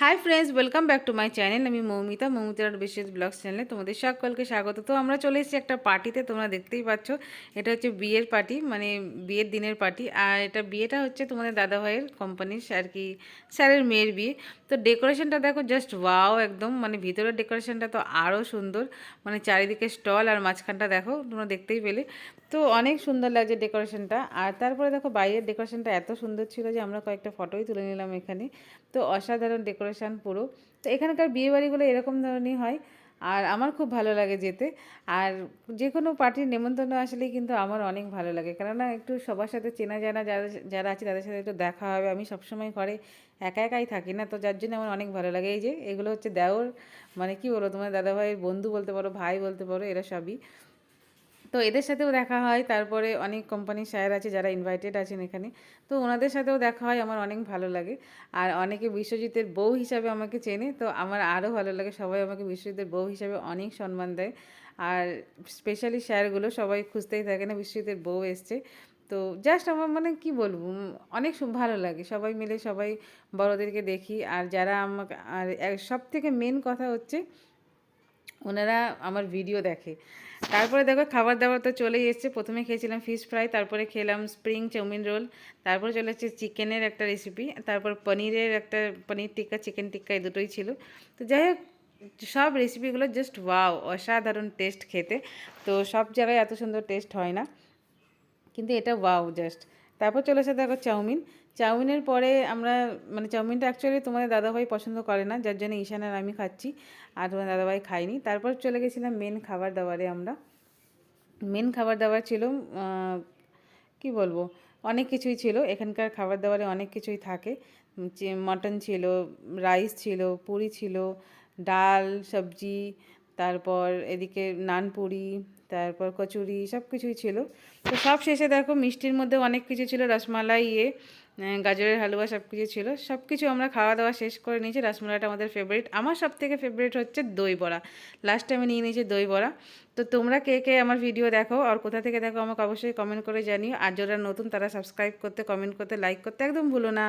Hi friends, welcome back to my channel. আমি মৌমিতার বিশেষ blogs চ্যানেলে তোমাদের সকলকে স্বাগত। তো আমরা চলে এসেছি একটা পার্টিতে, তোমরা দেখতেই পাচ্ছ। এটা হচ্ছে বিয়ের পার্টি, মানে বিয়ের দিনের পার্টি। আর এটা বিয়েটা হচ্ছে তোমাদের দাদাভাইয়ের কোম্পানির আর কি, স্যারের মেয়ের বিয়ে। তো ডেকোরেশনটা দেখো, জাস্ট ওয়াও একদম, মানে ভিতরের ডেকোরেশনটা তো আরও সুন্দর, মানে চারিদিকে স্টল আর মাঝখানটা দেখো, তোমরা দেখতেই পেলে। তো অনেক সুন্দর লাগছে ডেকোরেশনটা। আর তারপরে দেখো বাইরের ডেকোরেশনটা এত সুন্দর ছিল যে আমরা কয়েকটা ফটোই তুলে নিলাম এখানে। তো অসাধারণ ডেকোরেশন পুরো। তো এখানকার বিয়েবাড়িগুলো এরকম ধরনেরই হয়, আর আমার খুব ভালো লাগে যেতে। আর যে কোনো পার্টির নেমন্তন্ন আসলেই কিন্তু আমার অনেক ভালো লাগে, কেননা একটু সবার সাথে চেনা জানা যারা যারা আছে তাদের সাথে একটু দেখা হবে। আমি সবসময় ঘরে একা একাই থাকি না, তো যার জন্য আমার অনেক ভালো লাগে। এই যে এগুলো হচ্ছে দেওর, মানে কি বলবো, তোমার দাদাভাইয়ের বন্ধু বলতে পারো, ভাই বলতে পারো, এরা সবই। তো এদের সাথেও দেখা হয়। তারপরে অনেক কোম্পানির স্যার আছে যারা ইনভাইটেড আছেন এখানে, তো ওনাদের সাথেও দেখা হয়, আমার অনেক ভালো লাগে। আর অনেকে বিশ্বজিতের বউ হিসাবে আমাকে চেনে, তো আমার আরও ভালো লাগে। সবাই আমাকে বিশ্বজিতের বউ হিসাবে অনেক সম্মান দেয়। আর স্পেশালি স্যারগুলো সবাই খুঁজতেই থাকে না বিশ্বজিতের বউ এসছে। তো জাস্ট আমার মানে কি বলবো, অনেক ভালো লাগে। সবাই মিলে সবাই বড়োদেরকে দেখি। আর যারা আমাকে, আর সব থেকে মেন কথা হচ্ছে ওনারা আমার ভিডিও দেখে। তারপরে দেখো খাবার দাবার তো চলেই এসছে। প্রথমে খেয়েছিলাম ফিশ ফ্রাই, তারপরে খেলাম স্প্রিং চাউমিন রোল, তারপরে চলে এসেছে চিকেনের একটা রেসিপি, তারপর পনিরের একটা, পনির টিক্কা, চিকেন টিক্কা, এই দুটোই ছিল। তো যাই হোক, সব রেসিপিগুলো জাস্ট ওয়াও, অসাধারণ টেস্ট খেতে। তো সব জায়গায় এত সুন্দর টেস্ট হয় না, কিন্তু এটা ওয়াও জাস্ট। তারপর চলে এসে দেখো চাউমিন। চাউমিনের পরে আমরা, মানে চাউমিনটা অ্যাকচুয়ালি তোমাদের দাদাভাই পছন্দ করে না, যার জন্য ঈশান আর আমি খাচ্ছি, আর তোমার দাদাভাই খাইনি। তারপর চলে গেছিলাম মেন খাবার দাবারে। আমরা মেন খাবার দাবার ছিল, কি বলবো, অনেক কিছুই ছিল এখানকার খাবার দাবারে, অনেক কিছুই থাকে। যে মটন ছিল, রাইস ছিল, পুরি ছিল, ডাল সবজি, তারপর এদিকে নানপুরি, তারপর কচুরি, সব কিছুই ছিল। তো সব শেষে দেখো মিষ্টির মধ্যে অনেক কিছু ছিল, রসমালাই, গাজরের হালুয়া, সব কিছু ছিল। সব কিছু আমরা খাওয়া দাওয়া শেষ করে নিয়েছি। রসমালাইটা আমাদের ফেভারিট, আমার সব থেকে ফেভারিট হচ্ছে দই বড়া। লাস্টে আমি নিয়ে নিয়েছি দই বড়া। তো তোমরা কে কে আমার ভিডিও দেখো আর কোথা থেকে দেখো আমাকে অবশ্যই কমেন্ট করে জানিও। আর যারা নতুন তারা সাবস্ক্রাইব করতে, কমেন্ট করতে, লাইক করতে একদম ভুলো না।